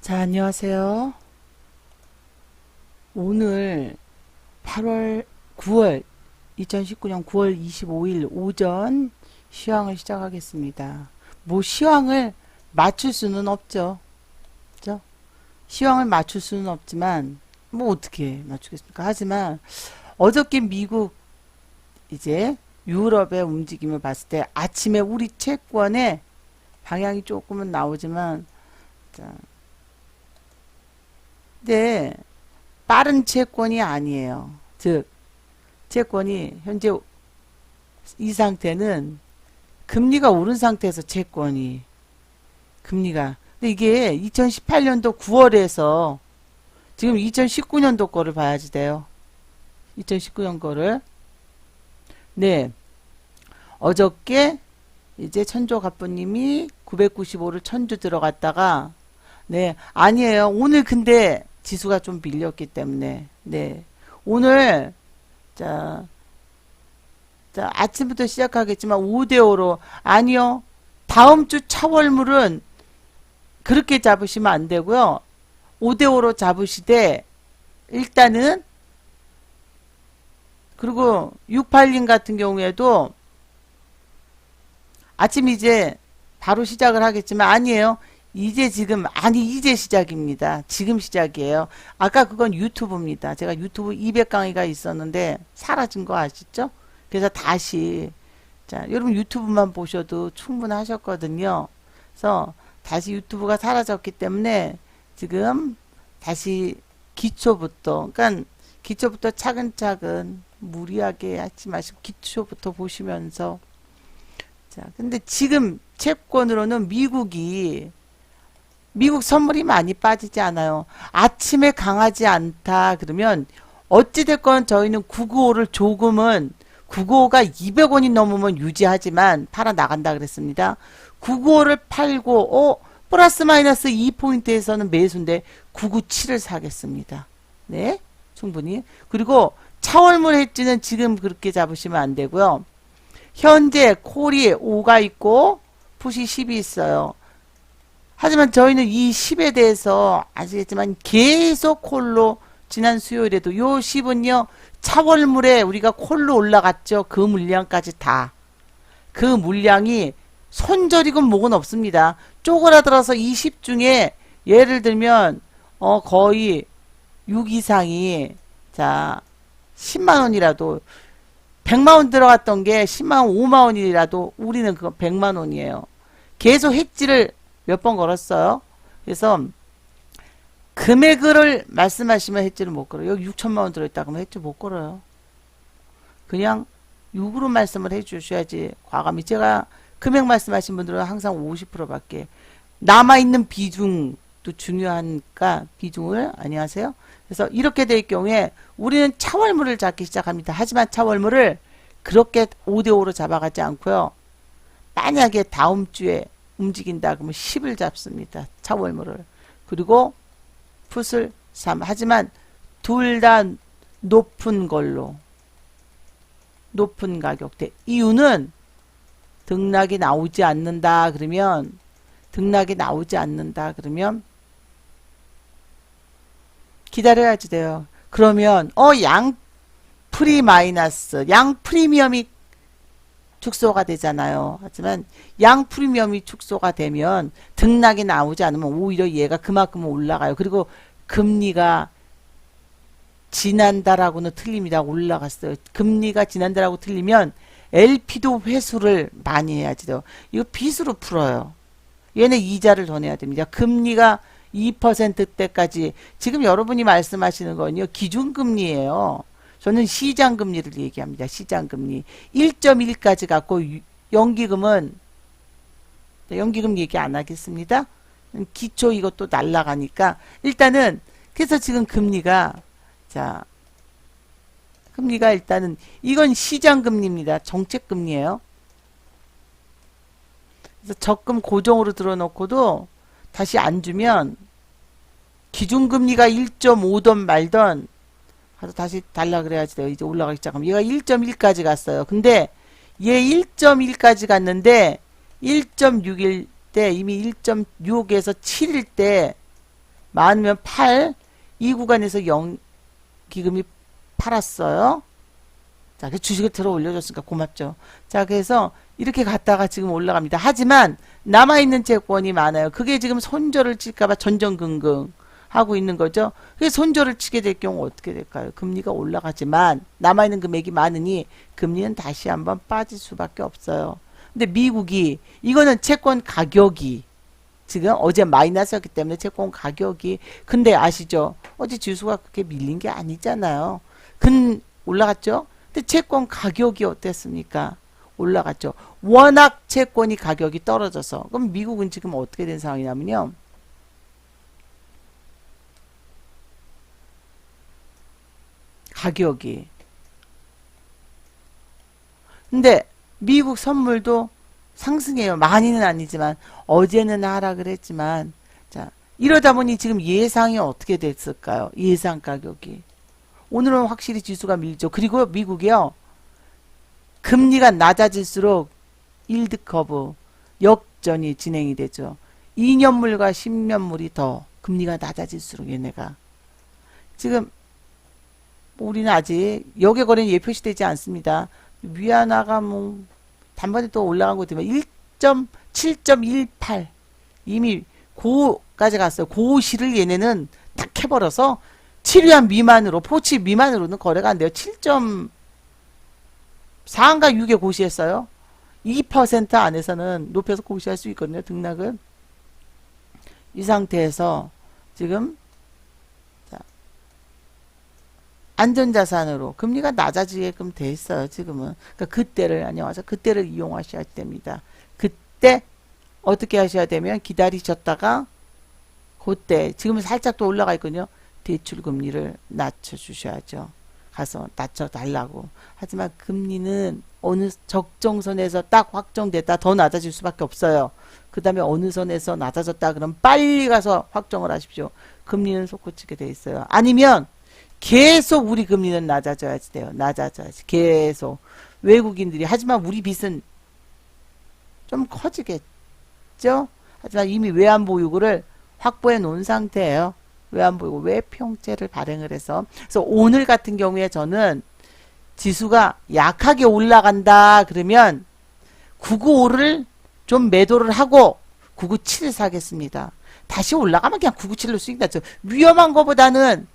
자, 안녕하세요. 오늘 2019년 9월 25일 오전 시황을 시작하겠습니다. 뭐 시황을 맞출 수는 없죠. 그죠? 시황을 맞출 수는 없지만 뭐 어떻게 맞추겠습니까? 하지만 어저께 미국 이제 유럽의 움직임을 봤을 때 아침에 우리 채권의 방향이 조금은 나오지만 자, 근데 빠른 채권이 아니에요. 즉 채권이 현재 이 상태는 금리가 오른 상태에서 채권이 금리가 근데 이게 2018년도 9월에서 지금 2019년도 거를 봐야지 돼요. 2019년 거를 네 어저께 이제 천조가부님이 995를 천주 들어갔다가 네 아니에요. 오늘 근데 지수가 좀 밀렸기 때문에 네 오늘 자, 자 아침부터 시작하겠지만 5대5로 아니요. 다음 주 차월물은 그렇게 잡으시면 안 되고요. 5대5로 잡으시되 일단은 그리고 682님 같은 경우에도 아침 이제 바로 시작을 하겠지만 아니에요. 이제 지금 아니 이제 시작입니다. 지금 시작이에요. 아까 그건 유튜브입니다. 제가 유튜브 200강의가 있었는데 사라진 거 아시죠? 그래서 다시 자 여러분 유튜브만 보셔도 충분하셨거든요. 그래서 다시 유튜브가 사라졌기 때문에 지금 다시 기초부터 그러니까 기초부터 차근차근 무리하게 하지 마시고 기초부터 보시면서 자 근데 지금 채권으로는 미국 선물이 많이 빠지지 않아요. 아침에 강하지 않다 그러면 어찌됐건 저희는 995를 조금은 995가 200원이 넘으면 유지하지만 팔아 나간다 그랬습니다. 995를 팔고 플러스 마이너스 2포인트에서는 매수인데 997을 사겠습니다. 네 충분히 그리고 차월물 해지는 지금 그렇게 잡으시면 안 되고요. 현재 콜이 5가 있고 풋이 10이 있어요. 하지만 저희는 이 10에 대해서 아시겠지만 계속 콜로 지난 수요일에도 요 10은요 차월물에 우리가 콜로 올라갔죠. 그 물량까지 다. 그 물량이 손절이건 뭐건 없습니다. 쪼그라들어서 이 10 중에 예를 들면 거의 6 이상이 자 10만원이라도 100만원 들어갔던 게 10만원 5만원이라도 우리는 그거 100만원이에요. 계속 hedge를 몇 번 걸었어요. 그래서 금액을 말씀하시면 hedge를 못 걸어요. 여기 6천만원 들어있다 그러면 hedge 못 걸어요. 그냥 6으로 말씀을 해주셔야지 과감히 제가 금액 말씀하신 분들은 항상 50%밖에 남아있는 비중도 중요하니까 비중을 안녕하세요. 그래서 이렇게 될 경우에 우리는 차월물을 잡기 시작합니다. 하지만 차월물을 그렇게 5대5로 잡아가지 않고요. 만약에 다음 주에 움직인다 그러면 10을 잡습니다. 차월물을. 그리고 풋을 3. 하지만 둘 다 높은 걸로. 높은 가격대. 이유는 등락이 나오지 않는다 그러면 기다려야지 돼요. 그러면 양 프리 마이너스 양 프리미엄이 축소가 되잖아요. 하지만 양 프리미엄이 축소가 되면 등락이 나오지 않으면 오히려 얘가 그만큼 올라가요. 그리고 금리가 지난달하고는 틀립니다. 올라갔어요. 금리가 지난달하고 틀리면 LP도 회수를 많이 해야지 돼요. 이거 빚으로 풀어요. 얘네 이자를 더 내야 됩니다. 금리가 2%대까지 지금 여러분이 말씀하시는 건요. 기준금리예요. 저는 시장금리를 얘기합니다. 시장금리 1.1까지 갖고 연기금은 연기금 얘기 안 하겠습니다. 기초 이것도 날라가니까 일단은 그래서 지금 금리가 자 금리가 일단은 이건 시장금리입니다. 정책금리예요. 그래서 적금 고정으로 들어놓고도 다시 안 주면 기준금리가 1.5던 말던 하도 다시 달라 그래야지 돼요. 이제 올라가기 시작하면 얘가 1.1까지 갔어요. 근데 얘 1.1까지 갔는데 1.6일 때 이미 1.6에서 7일 때 많으면 8, 이 구간에서 0 기금이 팔았어요. 자, 그 주식을 들어 올려줬으니까 고맙죠. 자, 그래서 이렇게 갔다가 지금 올라갑니다. 하지만 남아있는 채권이 많아요. 그게 지금 손절을 칠까봐 전전긍긍 하고 있는 거죠. 그게 손절을 치게 될 경우 어떻게 될까요? 금리가 올라가지만 남아있는 금액이 많으니 금리는 다시 한번 빠질 수밖에 없어요. 근데 미국이 이거는 채권 가격이 지금 어제 마이너스였기 때문에 채권 가격이 근데 아시죠? 어제 지수가 그렇게 밀린 게 아니잖아요. 올라갔죠? 근데 채권 가격이 어땠습니까? 올라갔죠. 워낙 채권이 가격이 떨어져서 그럼 미국은 지금 어떻게 된 상황이냐면요. 가격이 근데 미국 선물도 상승해요. 많이는 아니지만 어제는 하락을 했지만 자 이러다 보니 지금 예상이 어떻게 됐을까요? 예상 가격이 오늘은 확실히 지수가 밀죠. 그리고 미국이요. 금리가 낮아질수록 일드 커브 역전이 진행이 되죠. 2년물과 10년물이 더 금리가 낮아질수록 얘네가 지금 우리는 아직 역의 거래는 예 표시되지 않습니다. 위안화가 뭐 단번에 또 올라간 것 때문에 1.7.18 이미 고까지 갔어요. 고시를 얘네는 딱 해버려서 7위안 미만으로 포치 미만으로는 거래가 안 돼요. 7.4인가 6에 고시했어요. 2% 안에서는 높여서 고시할 수 있거든요. 등락은 이 상태에서 지금 안전자산으로 금리가 낮아지게끔 돼 있어요. 지금은 그러니까 그때를 안녕하세요. 그때를 이용하셔야 됩니다. 그때 어떻게 하셔야 되면 기다리셨다가 그때 지금은 살짝 또 올라가 있거든요. 대출 금리를 낮춰주셔야죠. 가서 낮춰달라고. 하지만 금리는 어느 적정선에서 딱 확정됐다 더 낮아질 수밖에 없어요. 그 다음에 어느 선에서 낮아졌다 그러면 빨리 가서 확정을 하십시오. 금리는 솟구치게 돼 있어요. 아니면 계속 우리 금리는 낮아져야지 돼요. 낮아져야지. 계속. 외국인들이. 하지만 우리 빚은 좀 커지겠죠? 하지만 이미 외환보유고를 확보해 놓은 상태예요. 외환보유고 외평제를 발행을 해서. 그래서 오늘 같은 경우에 저는 지수가 약하게 올라간다 그러면 995를 좀 매도를 하고 997을 사겠습니다. 다시 올라가면 그냥 997로 수익 났죠. 위험한 것보다는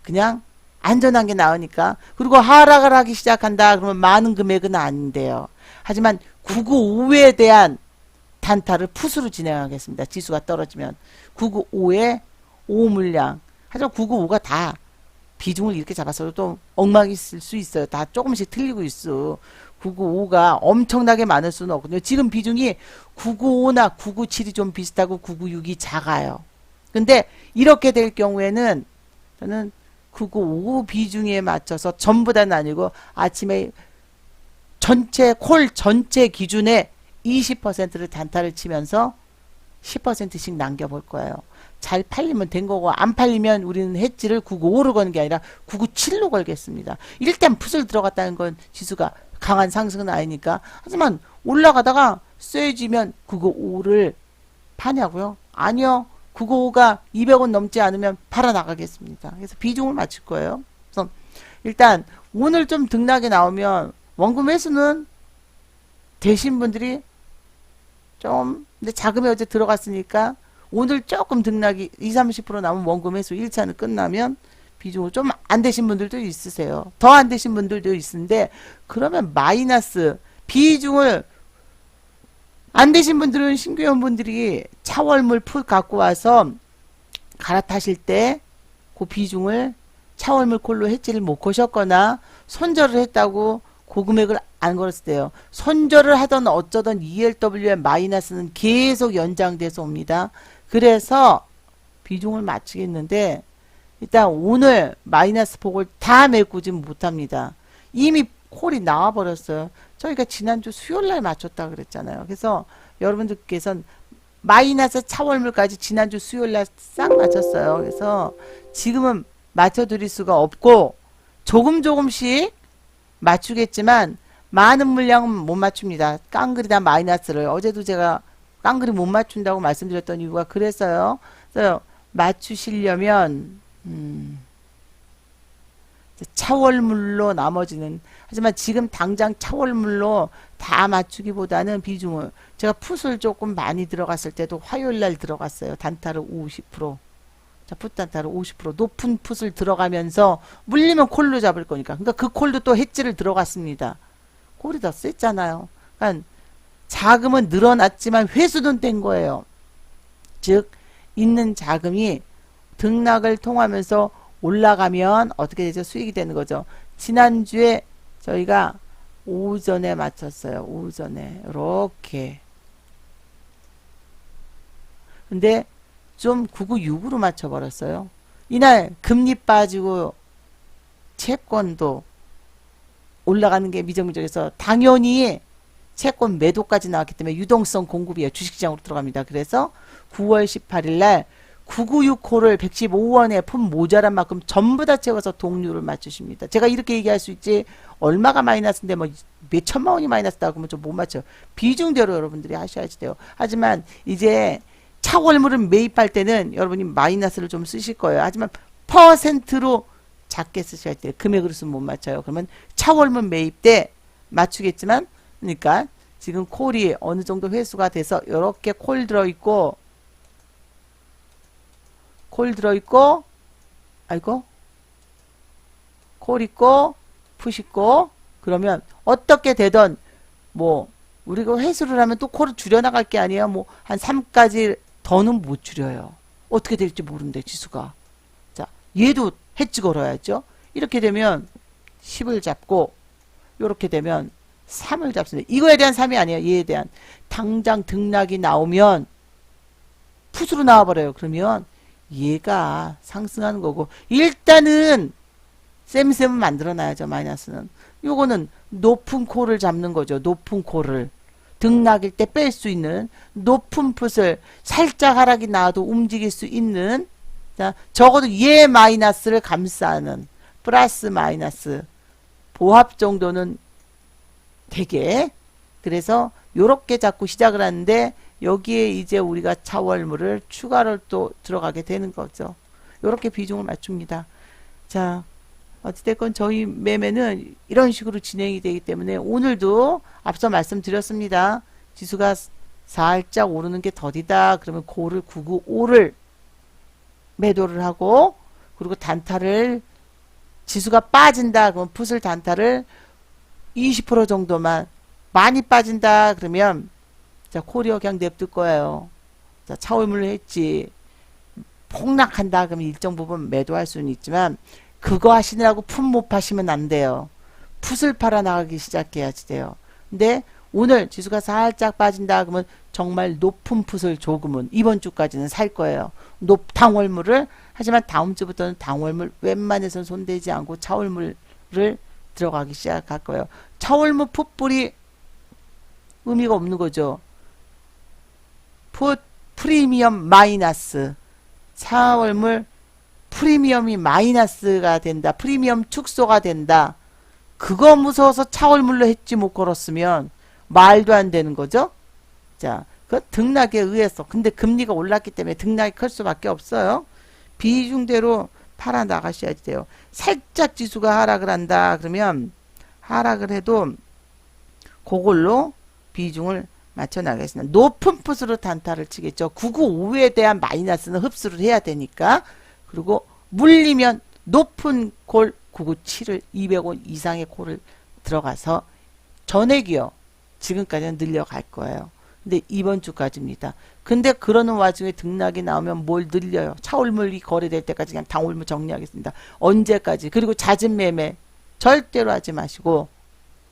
그냥 안전한 게 나으니까. 그리고 하락을 하기 시작한다 그러면 많은 금액은 아닌데요. 하지만 995에 대한 단타를 풋으로 진행하겠습니다. 지수가 떨어지면 995에 5 물량. 하지만 995가 다 비중을 이렇게 잡았어도 또 엉망이 있을 수 있어요. 다 조금씩 틀리고 있어. 995가 엄청나게 많을 수는 없거든요. 지금 비중이 995나 997이 좀 비슷하고 996이 작아요. 근데 이렇게 될 경우에는 저는 995 비중에 맞춰서 전부 다는 아니고 아침에 전체 콜 전체 기준에 20%를 단타를 치면서 10%씩 남겨볼 거예요. 잘 팔리면 된 거고 안 팔리면 우리는 해지를 995로 거는 게 아니라 997로 걸겠습니다. 일단 풋을 들어갔다는 건 지수가 강한 상승은 아니니까. 하지만 올라가다가 쎄지면 995를 파냐고요? 아니요. 995가 200원 넘지 않으면 팔아 나가겠습니다. 그래서 비중을 맞출 거예요. 그래서 일단 오늘 좀 등락이 나오면 원금 매수는 되신 분들이 좀 근데 자금이 어제 들어갔으니까 오늘 조금 등락이 20-30% 남은 원금 매수 1차는 끝나면 비중을 좀 안 되신 분들도 있으세요. 더 안 되신 분들도 있는데 그러면 마이너스 비중을 안 되신 분들은 신규 회원분들이 차월물 풋 갖고 와서 갈아타실 때 그 비중을 차월물 콜로 해지를 못 거셨거나 손절을 했다고 그 금액을 안 걸었을 때요. 손절을 하던 어쩌던 ELW의 마이너스는 계속 연장돼서 옵니다. 그래서 비중을 맞추겠는데 일단 오늘 마이너스 폭을 다 메꾸지 못합니다. 이미 콜이 나와버렸어요. 저희가 지난주 수요일날 맞췄다 그랬잖아요. 그래서 여러분들께서는 마이너스 차월물까지 지난주 수요일날 싹 맞췄어요. 그래서 지금은 맞춰드릴 수가 없고 조금씩 맞추겠지만 많은 물량은 못 맞춥니다. 깡그리다 마이너스를 어제도 제가 깡그리 못 맞춘다고 말씀드렸던 이유가 그랬어요. 그래서 맞추시려면 차월물로 나머지는 하지만 지금 당장 차월물로 다 맞추기보다는 비중을 제가 풋을 조금 많이 들어갔을 때도 화요일날 들어갔어요. 단타를 50%. 자, 풋 단타를 50% 높은 풋을 들어가면서 물리면 콜로 잡을 거니까. 그러니까 그 콜도 또 해지를 들어갔습니다. 콜이 더 셌잖아요. 그러니까 자금은 늘어났지만 회수는 된 거예요. 즉 있는 자금이 등락을 통하면서 올라가면 어떻게 되죠? 수익이 되는 거죠. 지난주에 저희가 오전에 맞췄어요. 오전에 이렇게. 근데 좀 996으로 맞춰버렸어요. 이날 금리 빠지고 채권도 올라가는 게 미정미정해서 당연히 채권 매도까지 나왔기 때문에 유동성 공급이에요. 주식시장으로 들어갑니다. 그래서 9월 18일 날 996호를 115원에 품 모자란 만큼 전부 다 채워서 동률을 맞추십니다. 제가 이렇게 얘기할 수 있지 얼마가 마이너스인데 뭐 몇 천만 원이 마이너스다 그러면 좀 못 맞춰요. 비중대로 여러분들이 하셔야지 돼요. 하지만 이제 차월물을 매입할 때는 여러분이 마이너스를 좀 쓰실 거예요. 하지만 퍼센트로 작게 쓰셔야 돼요. 금액으로 쓰면 못 맞춰요. 그러면 차월물 매입 때 맞추겠지만 그러니까 지금 콜이 어느 정도 회수가 돼서 이렇게 콜 들어있고 아이고 콜 있고 풋 있고 그러면 어떻게 되던 뭐 우리가 회수를 하면 또 콜을 줄여나갈 게 아니에요. 뭐 한 3까지 더는 못 줄여요. 어떻게 될지 모르는데 지수가. 자 얘도 해지 걸어야죠. 이렇게 되면 10을 잡고 이렇게 되면 3을 잡습니다. 이거에 대한 3이 아니에요. 얘에 대한. 당장 등락이 나오면 풋으로 나와버려요. 그러면 얘가 상승하는 거고 일단은 쌤은 만들어놔야죠. 마이너스는. 요거는 높은 콜을 잡는 거죠. 높은 콜을. 등락일 때 뺄 수 있는 높은 풋을 살짝 하락이 나와도 움직일 수 있는 자, 적어도 얘 마이너스를 감싸는 플러스 마이너스 보합 정도는 되게 그래서 요렇게 자꾸 시작을 하는데 여기에 이제 우리가 차월물을 추가를 또 들어가게 되는 거죠. 요렇게 비중을 맞춥니다. 자 어찌됐건 저희 매매는 이런 식으로 진행이 되기 때문에 오늘도 앞서 말씀드렸습니다. 지수가 살짝 오르는 게 더디다. 그러면 고를 995를 매도를 하고 그리고 단타를 지수가 빠진다. 그러면 풋을 단타를 20% 정도만 많이 빠진다. 그러면 자 코리어 그냥 냅둘 거예요. 자 차월물로 했지. 폭락한다. 그러면 일정 부분 매도할 수는 있지만 그거 하시느라고 풋 못 파시면 안 돼요. 풋을 팔아 나가기 시작해야지 돼요. 근데 오늘 지수가 살짝 빠진다 그러면 정말 높은 풋을 조금은 이번 주까지는 살 거예요. 당월물을 하지만 다음 주부터는 당월물 웬만해서는 손대지 않고 차월물을 들어가기 시작할 거예요. 차월물 풋불이 의미가 없는 거죠. 풋 프리미엄 마이너스 차월물 프리미엄이 마이너스가 된다. 프리미엄 축소가 된다. 그거 무서워서 차월물로 했지 못 걸었으면 말도 안 되는 거죠. 자, 그 등락에 의해서 근데 금리가 올랐기 때문에 등락이 클 수밖에 없어요. 비중대로 팔아 나가셔야지 돼요. 살짝 지수가 하락을 한다. 그러면 하락을 해도 그걸로 비중을 맞춰 나가겠습니다. 높은 풋으로 단타를 치겠죠. 995에 대한 마이너스는 흡수를 해야 되니까. 그리고 물리면 높은 콜 997을 200원 이상의 콜을 들어가서 전액이요. 지금까지는 늘려갈 거예요. 근데 이번 주까지입니다. 근데 그러는 와중에 등락이 나오면 뭘 늘려요? 차월물이 거래될 때까지 그냥 당월물 정리하겠습니다. 언제까지? 그리고 잦은 매매 절대로 하지 마시고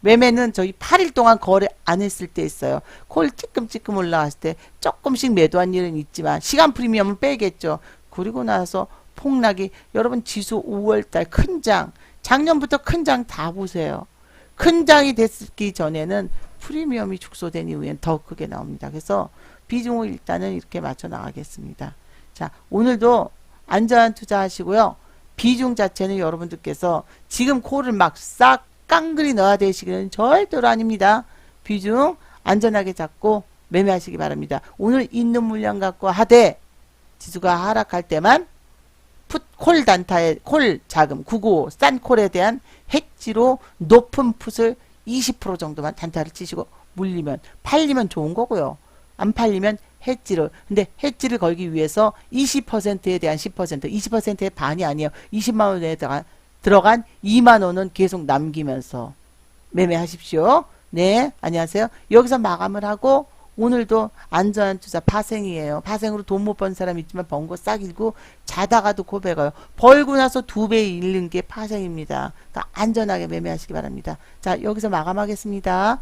매매는 저희 8일 동안 거래 안 했을 때 있어요. 콜 찌끔찌끔 올라왔을 때 조금씩 매도한 일은 있지만 시간 프리미엄은 빼겠죠. 그리고 나서 폭락이 여러분 지수 5월달 큰장 작년부터 큰 장 다 보세요. 큰 장이 됐기 전에는 프리미엄이 축소된 이후엔 더 크게 나옵니다. 그래서 비중을 일단은 이렇게 맞춰 나가겠습니다. 자 오늘도 안전한 투자 하시고요. 비중 자체는 여러분들께서 지금 콜을 막 싹 깡그리 넣어야 되시기는 절대로 아닙니다. 비중 안전하게 잡고 매매하시기 바랍니다. 오늘 있는 물량 갖고 하되 지수가 하락할 때만 콜 단타의 콜 자금 995 싼 콜에 대한 해지로 높은 풋을 20% 정도만 단타를 치시고 물리면 팔리면 좋은 거고요. 안 팔리면 해지를 근데 해지를 걸기 위해서 20%에 대한 10% 20%의 반이 아니에요. 20만 원에 들어간 2만 원은 계속 남기면서 매매하십시오. 네, 안녕하세요. 여기서 마감을 하고 오늘도 안전한 투자 파생이에요. 파생으로 돈 못 번 사람 있지만 번 거 싹 잃고 자다가도 고백해요. 벌고 나서 2배 잃는 게 파생입니다. 그러니까 안전하게 매매하시기 바랍니다. 자, 여기서 마감하겠습니다.